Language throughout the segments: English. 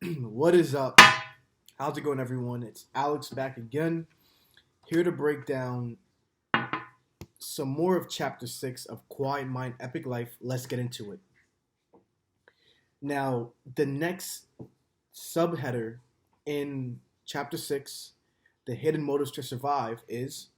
What is up? How's it going, everyone? It's Alex back again, here to break down some more of Chapter 6 of Quiet Mind Epic Life. Let's get into it. Now, the next subheader in Chapter 6, The Hidden Motives to Survive, is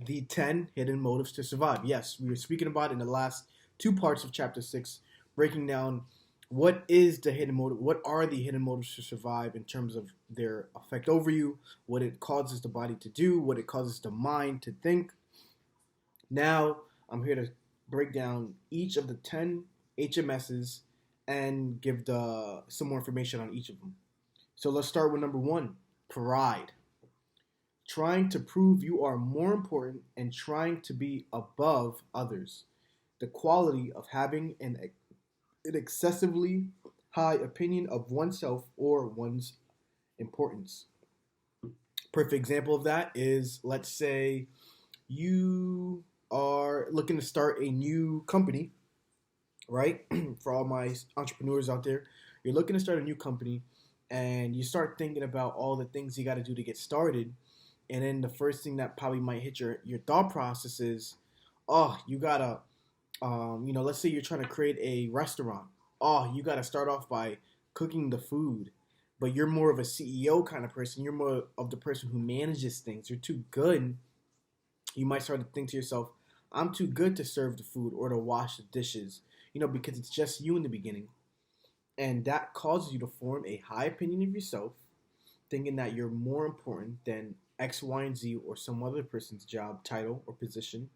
the 10 Hidden Motives to Survive. Yes, we were speaking about in the last two parts of Chapter 6, breaking down what is the hidden motive, what are the hidden motives to survive in terms of their effect over you, what it causes the body to do, what it causes the mind to think. Now, I'm here to break down each of the 10 HMSs and give some more information on each of them. So let's start with number 1, pride. Trying to prove you are more important and trying to be above others. The quality of having an excessively high opinion of oneself or one's importance. Perfect example of that is, let's say you are looking to start a new company, right? For all my entrepreneurs out there, you're looking to start a new company and you start thinking about all the things you got to do to get started. And then the first thing that probably might hit your thought process is, oh, you gotta, let's say you're trying to create a restaurant. Oh, you gotta start off by cooking the food, but you're more of a CEO kind of person. You're more of the person who manages things. You're too good. You might start to think to yourself, I'm too good to serve the food or to wash the dishes, because it's just you in the beginning. And that causes you to form a high opinion of yourself, thinking that you're more important than X, Y, and Z or some other person's job, title, or position.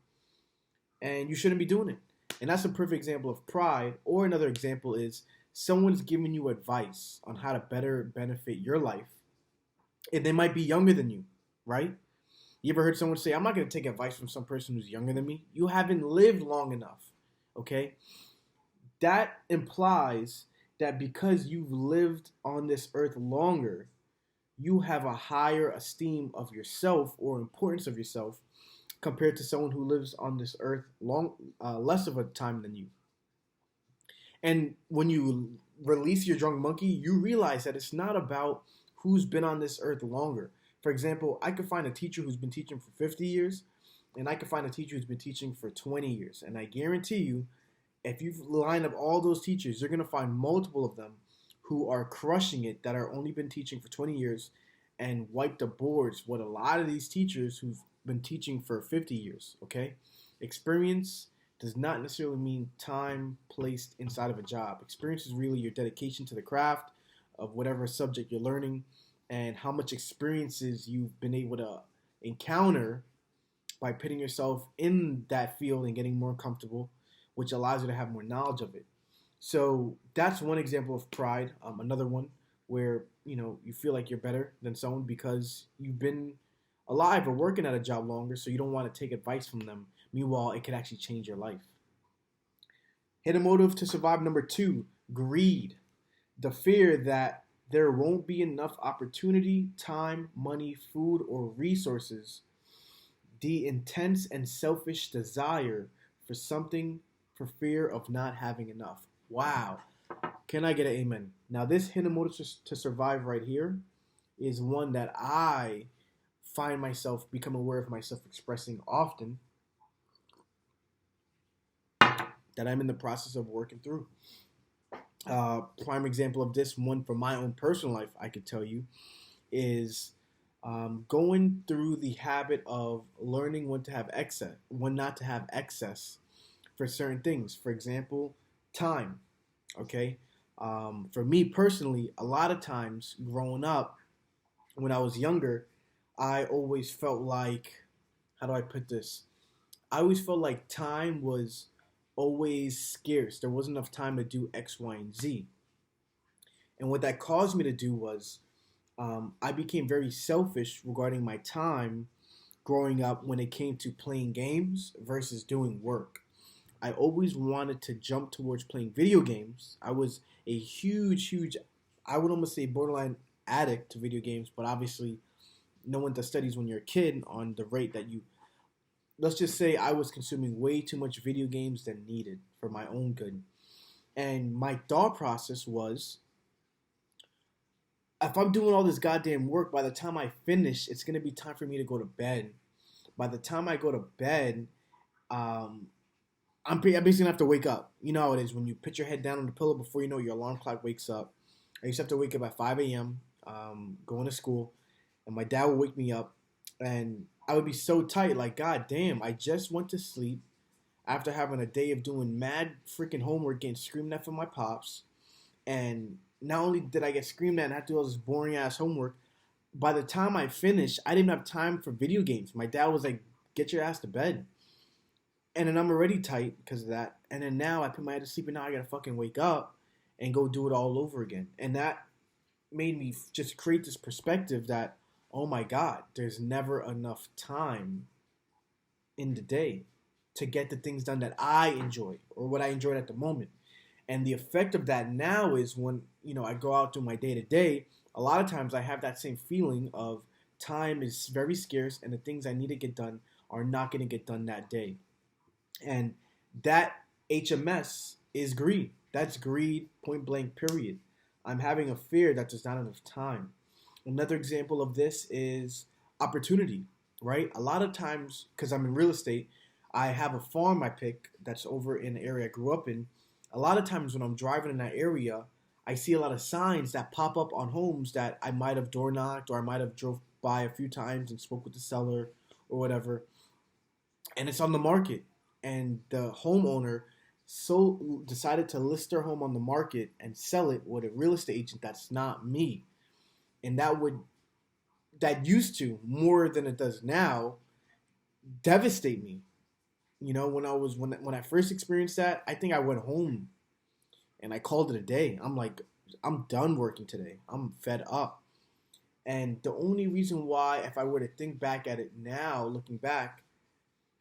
And you shouldn't be doing it. And that's a perfect example of pride. Or another example is someone's giving you advice on how to better benefit your life. And they might be younger than you, right? You ever heard someone say, I'm not going to take advice from some person who's younger than me? You haven't lived long enough, okay? That implies that because you've lived on this earth longer, you have a higher esteem of yourself or importance of yourself compared to someone who lives on this earth less of a time than you. And when you release your drunk monkey, you realize that it's not about who's been on this earth longer. For example, I could find a teacher who's been teaching for 50 years, and I could find a teacher who's been teaching for 20 years. And I guarantee you, if you line up all those teachers, you're going to find multiple of them who are crushing it that are only been teaching for 20 years and wipe the boards with a lot of these teachers who've been teaching for 50 years, okay? Experience does not necessarily mean time placed inside of a job. Experience is really your dedication to the craft of whatever subject you're learning and how much experiences you've been able to encounter by putting yourself in that field and getting more comfortable, which allows you to have more knowledge of it. So that's one example of pride. Another one where you feel like you're better than someone because you've been alive or working at a job longer, so you don't want to take advice from them. Meanwhile, it could actually change your life. Hidden motive to survive number 2, greed. The fear that there won't be enough opportunity, time, money, food, or resources. The intense and selfish desire for something for fear of not having enough. Wow. Can I get an amen? Now, this hidden motive to survive right here is one that I find myself, become aware of myself expressing often, that I'm in the process of working through. Prime example of this one from my own personal life, I could tell you, is going through the habit of learning when to have excess, when not to have excess for certain things. For example, time. Okay. For me personally, a lot of times growing up, when I was younger, I always felt like, how do I put this? I always felt like time was always scarce. There wasn't enough time to do X, Y, and Z. And what that caused me to do was I became very selfish regarding my time growing up when it came to playing games versus doing work. I always wanted to jump towards playing video games. I was a huge, I would almost say borderline addict to video games, but obviously no one does studies when you're a kid on the rate that you, let's just say I was consuming way too much video games than needed for my own good. And my thought process was, if I'm doing all this goddamn work, by the time I finish, it's gonna be time for me to go to bed. By the time I go to bed, um, I'm basically gonna have to wake up. You know how it is when you put your head down on the pillow before you know your alarm clock wakes up. I used to have to wake up at 5 a.m. Going to school, and my dad would wake me up, and I would be so tight, like God damn, I just went to sleep after having a day of doing mad freaking homework, getting screamed at from my pops, and not only did I get screamed at and have to do all this boring ass homework, by the time I finished, I didn't have time for video games. My dad was like, "Get your ass to bed." And then I'm already tight because of that. And then now I put my head to sleep, and now I gotta fucking wake up and go do it all over again. And that made me just create this perspective that, oh my God, there's never enough time in the day to get the things done that I enjoy or what I enjoyed at the moment. And the effect of that now is when, I go out through my day to day, a lot of times I have that same feeling of time is very scarce and the things I need to get done are not going to get done that day. And that HMS is greed. That's greed, point blank, period. I'm having a fear that there's not enough time. Another example of this is opportunity, right? A lot of times, because I'm in real estate, I have a farm I pick that's over in the area I grew up in. A lot of times when I'm driving in that area, I see a lot of signs that pop up on homes that I might have door knocked or I might have drove by a few times and spoke with the seller or whatever. And it's on the market. And the homeowner so decided to list their home on the market and sell it with a real estate agent that's not me. And that used to, more than it does now, devastate me. When I first experienced that, I think I went home and I called it a day. I'm like, I'm done working today. I'm fed up. And the only reason why, if I were to think back at it now, looking back,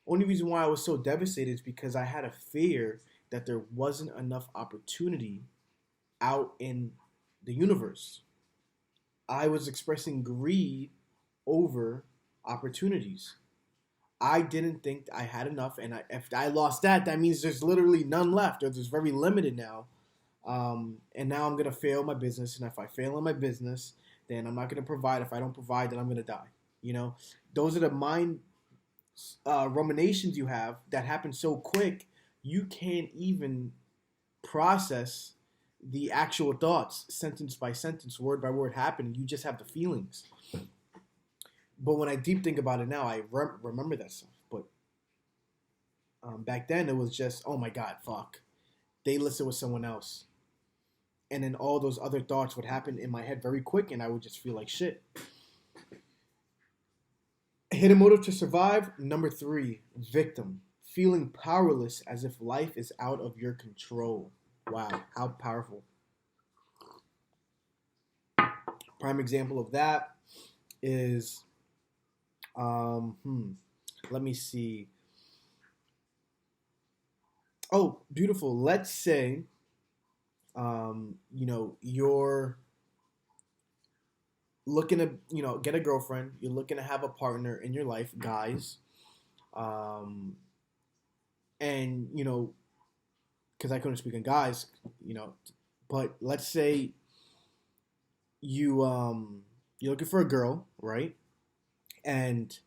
only reason why I was so devastated is because I had a fear that there wasn't enough opportunity out in the universe. I was expressing greed over opportunities. I didn't think I had enough, and if I lost that, that means there's literally none left, or there's very limited now. And now I'm gonna fail my business, and if I fail in my business, then I'm not gonna provide. If I don't provide, then I'm gonna die. Those are the mind ruminations you have that happen so quick, you can't even process the actual thoughts, sentence by sentence, word by word happening. You just have the feelings. But when I deep think about it now, I remember that stuff. But back then, it was just, oh my God, fuck. They listed with someone else. And then all those other thoughts would happen in my head very quick, and I would just feel like shit. Hidden motive to survive. Number 3, victim. Feeling powerless as if life is out of your control. Wow, how powerful. Prime example of that is, let me see. Oh, beautiful. Let's say, you're looking to, get a girlfriend. You're looking to have a partner in your life, guys. And, because I couldn't speak on guys, but let's say you're looking for a girl, right? And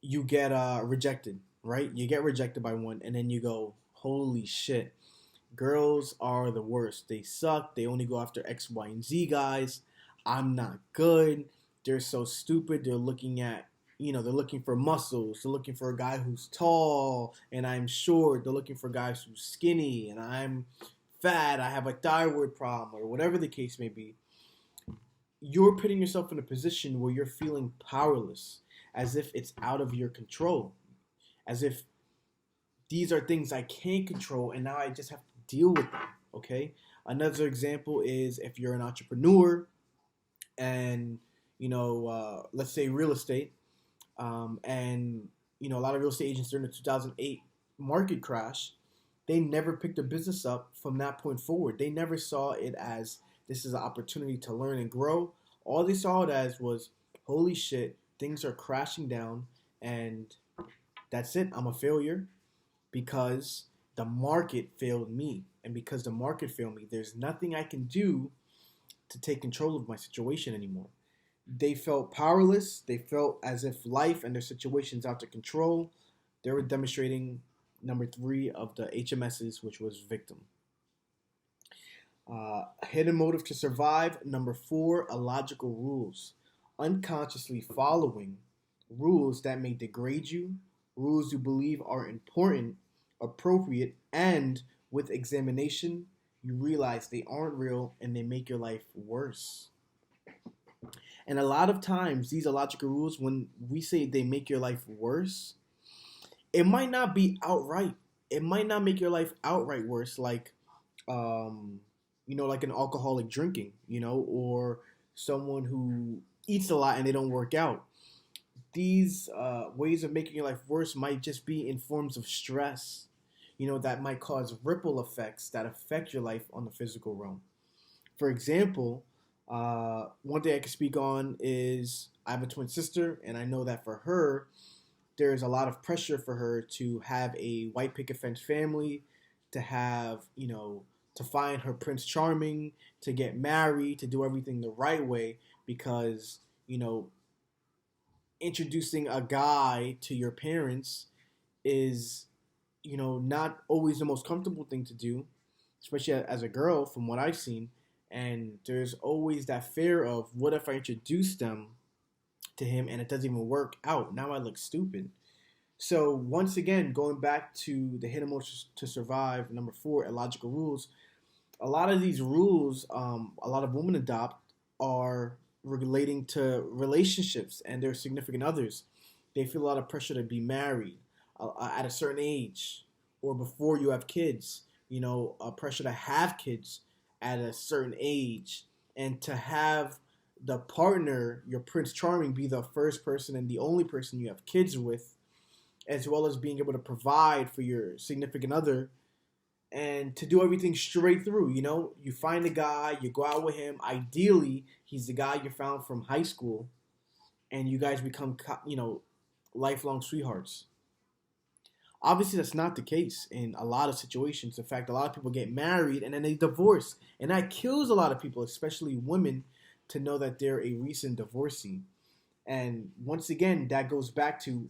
you get rejected, right? You get rejected by one, and then you go, holy shit, girls are the worst. They suck. They only go after X, Y, and Z guys. I'm not good. They're so stupid. They're looking for muscles. They're looking for a guy who's tall and I'm short. They're looking for guys who's skinny and I'm fat. I have a thyroid problem or whatever the case may be. You're putting yourself in a position where you're feeling powerless, as if it's out of your control, as if these are things I can't control and now I just have to deal with them, okay? Another example is if you're an entrepreneur and, let's say real estate, and, a lot of real estate agents during the 2008 market crash, they never picked their business up from that point forward. They never saw it as this is an opportunity to learn and grow. All they saw it as was, holy shit, things are crashing down and that's it. I'm a failure because the market failed me. And because the market failed me, there's nothing I can do to take control of my situation anymore. They felt powerless. They felt as if life and their situation's out of control. They were demonstrating number 3 of the HMSs, which was victim. Hidden motive to survive. Number 4, illogical rules. Unconsciously following rules that may degrade you, rules you believe are important, appropriate, and with examination, you realize they aren't real and they make your life worse. And a lot of times, these illogical rules, when we say they make your life worse, it might not be outright. It might not make your life outright worse, like, like an alcoholic drinking, or someone who eats a lot and they don't work out. These ways of making your life worse might just be in forms of stress, that might cause ripple effects that affect your life on the physical realm. For example, one thing I can speak on is I have a twin sister, and I know that for her, there's a lot of pressure for her to have a white picket fence family, to have, to find her Prince Charming, to get married, to do everything the right way, because, introducing a guy to your parents is, not always the most comfortable thing to do, especially as a girl, from what I've seen. And there's always that fear of, what if I introduce them to him and it doesn't even work out? Now I look stupid. So once again, going back to the hidden motives to survive, number 4, illogical rules. A lot of these rules, a lot of women adopt are relating to relationships and their significant others. They feel a lot of pressure to be married at a certain age, or before you have kids. A pressure to have kids at a certain age, and to have the partner, your Prince Charming, be the first person and the only person you have kids with, as well as being able to provide for your significant other, and to do everything straight through. You find a guy, you go out with him. Ideally, he's the guy you found from high school, and you guys become, lifelong sweethearts. Obviously, that's not the case in a lot of situations. In fact, a lot of people get married and then they divorce. And that kills a lot of people, especially women, to know that they're a recent divorcee. And once again, that goes back to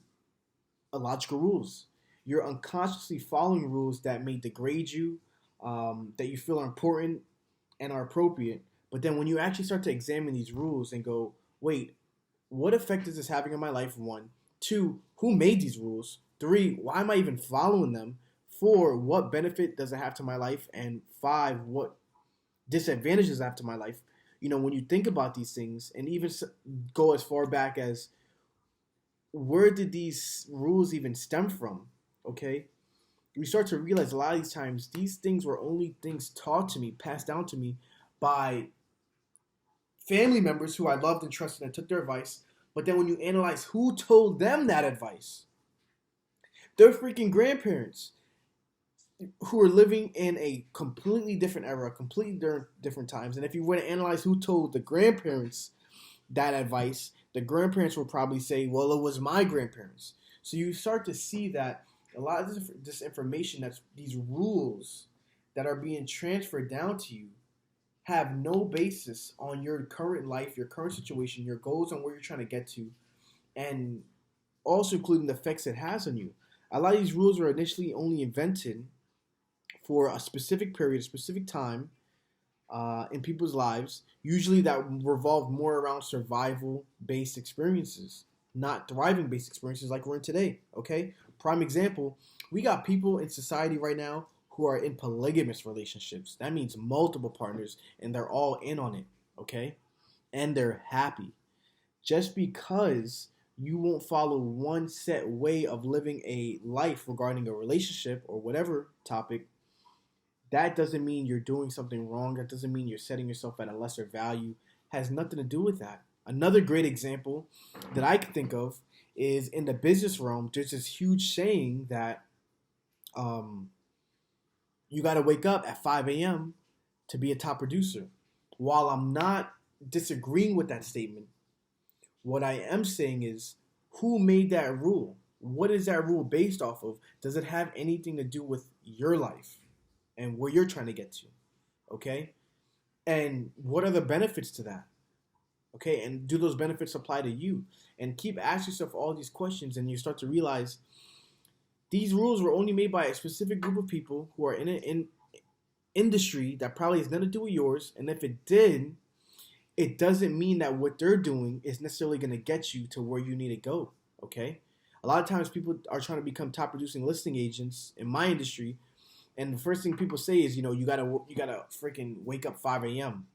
illogical rules. You're unconsciously following rules that may degrade you, that you feel are important and are appropriate. But then when you actually start to examine these rules and go, wait, what effect is this having on my life? 1. 2, who made these rules? 3, why am I even following them? 4, what benefit does it have to my life? And 5, what disadvantages does it have to my life? When you think about these things, and even go as far back as, where did these rules even stem from? Okay? We start to realize a lot of these times, these things were only things taught to me, passed down to me by family members who I loved and trusted and took their advice. But then when you analyze who told them that advice, their freaking grandparents, who are living in a completely different era, completely different times. And if you were to analyze who told the grandparents that advice, the grandparents will probably say, well, it was my grandparents. So you start to see that a lot of this information, these rules that are being transferred down to you, have no basis on your current life, your current situation, your goals, on where you're trying to get to, and also including the effects it has on you. A lot of these rules were initially only invented for a specific period, a specific time in people's lives, usually that revolved more around survival-based experiences, not thriving-based experiences like we're in today, okay? Prime example, we got people in society right now who are in polygamous relationships. That means multiple partners, and they're all in on it, okay? And they're happy. Just because you won't follow one set way of living a life regarding a relationship or whatever topic, that doesn't mean you're doing something wrong. That doesn't mean you're setting yourself at a lesser value. Has nothing to do with that. Another great example that I can think of is in the business realm. There's this huge saying that you got to wake up at 5 a.m. to be a top producer. While I'm not disagreeing with that statement, what I am saying is, who made that rule? What is that rule based off of? Does it have anything to do with your life and where you're trying to get to? Okay? And what are the benefits to that? Okay, and do those benefits apply to you? And keep asking yourself all these questions, and you start to realize these rules were only made by a specific group of people who are in an industry that probably has nothing to do with yours. And if it did, it doesn't mean that what they're doing is necessarily going to get you to where you need to go. Okay, a lot of times people are trying to become top producing listing agents in my industry, and the first thing people say is, you gotta freaking wake up 5 a.m.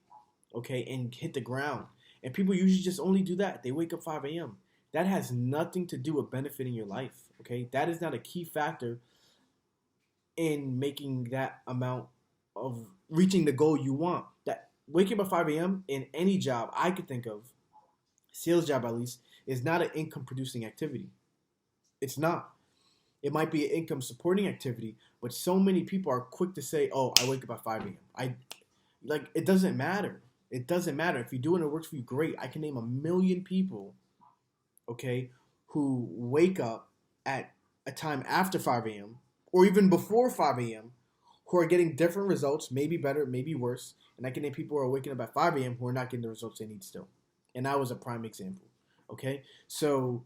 Okay, and hit the ground. And people usually just only do that. They wake up 5 a.m. That has nothing to do with benefiting your life. Okay, that is not a key factor in making that amount of reaching the goal you want. That waking up at 5 a.m. in any job I could think of, sales job at least, is not an income producing activity. It's not. It might be an income supporting activity, but so many people are quick to say, "Oh, I wake up at 5 a.m." It doesn't matter. It doesn't matter. If you do it and it works for you, great. I can name a million people, okay, who wake up at a time after 5 a.m. or even before 5 a.m. who are getting different results, maybe better, maybe worse. And I can name people who are waking up at 5 a.m. who are not getting the results they need still. And that was a prime example. Okay? So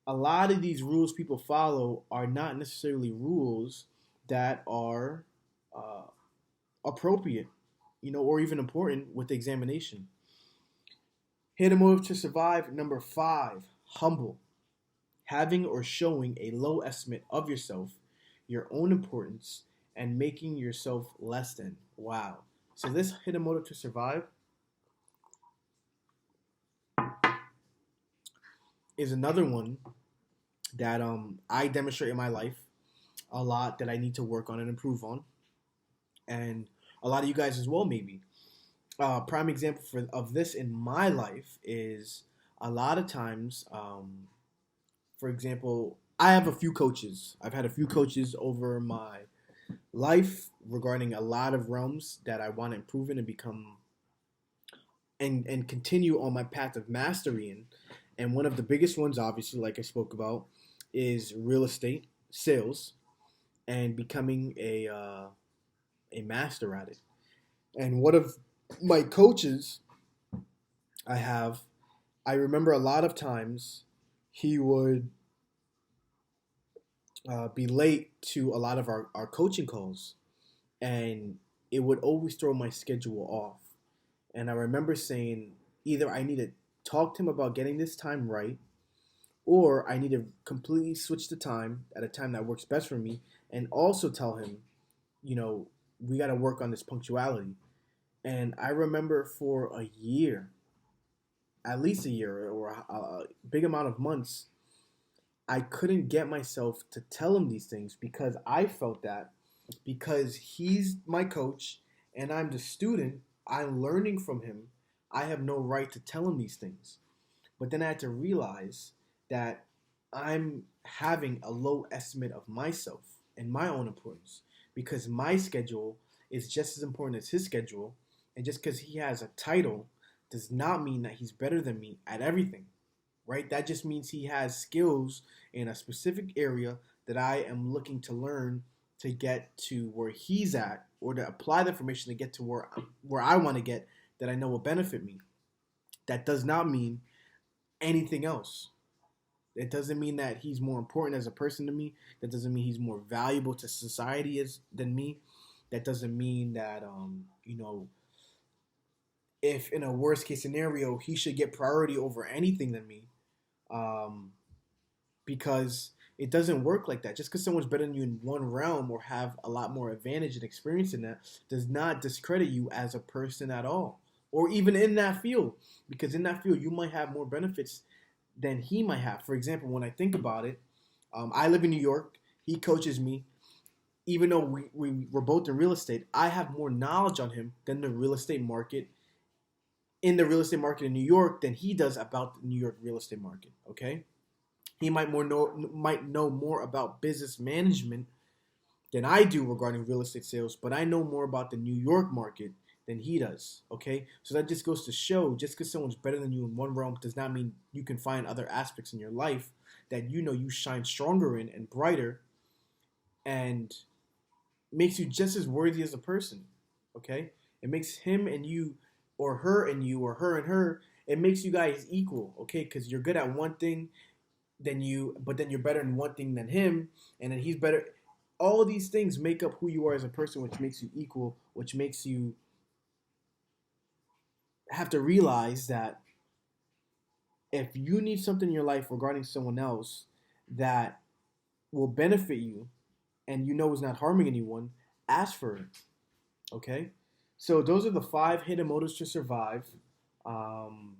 a lot of these rules people follow are not necessarily rules that are uh, appropriate, or even important with the examination. Hidden motive to survive. Number 5, humble. Having or showing a low estimate of yourself, your own importance, and making yourself less than. Wow. So this hidden motive to survive is another one that I demonstrate in my life a lot, that I need to work on and improve on, and a lot of you guys as well maybe. Prime example of this in my life is a lot of times. For example, I have a few coaches. I've had a few coaches over my life regarding a lot of realms that I want to improve in and become and continue on my path of mastery in. And one of the biggest ones, obviously, like I spoke about, is real estate sales and becoming a master at it. And one of my coaches I have, I remember a lot of times he would be late to a lot of our coaching calls, and it would always throw my schedule off. And I remember saying, either I need to talk to him about getting this time right, or I need to completely switch the time at a time that works best for me, and also tell him, we got to work on this punctuality. And I remember for a year, at least a year or a big amount of months, I couldn't get myself to tell him these things because I felt that because he's my coach and I'm the student, I'm learning from him. I have no right to tell him these things. But then I had to realize that I'm having a low estimate of myself and my own importance because my schedule is just as important as his schedule. And just because he has a title does not mean that he's better than me at everything, right? That just means he has skills in a specific area that I am looking to learn to get to where he's at, or to apply the information to get to where I want to get, that I know will benefit me. That does not mean anything else. It doesn't mean that he's more important as a person to me. That doesn't mean he's more valuable to society than me. That doesn't mean that if in a worst case scenario he should get priority over anything than me. Um, because it doesn't work like that. Just because someone's better than you in one realm or have a lot more advantage and experience in that does not discredit you as a person at all, or even in that field. Because in that field, you might have more benefits than he might have. For example, when I think about it, I live in New York. He coaches me. Even though we're both in real estate, I have more knowledge on him than the real estate market in the real estate market in New York than he does about the New York real estate market. Okay, he might know more about business management than I do regarding real estate sales, but I know more about the New York market than he does. Okay, so that just goes to show, just because someone's better than you in one realm does not mean you can find other aspects in your life that you shine stronger in and brighter, and makes you just as worthy as a person. Okay, it makes him and you or her and you, or her and her, it makes you guys equal, okay? Because you're good at one thing but then you're better in one thing than him, and then he's better. All of these things make up who you are as a person, which makes you equal, which makes you have to realize that if you need something in your life regarding someone else that will benefit you and you know is not harming anyone, ask for it. Okay? So those are the 5 hidden motives to survive, um,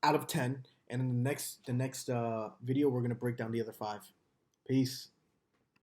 out of 10. And in the next video, we're gonna break down the other 5. Peace.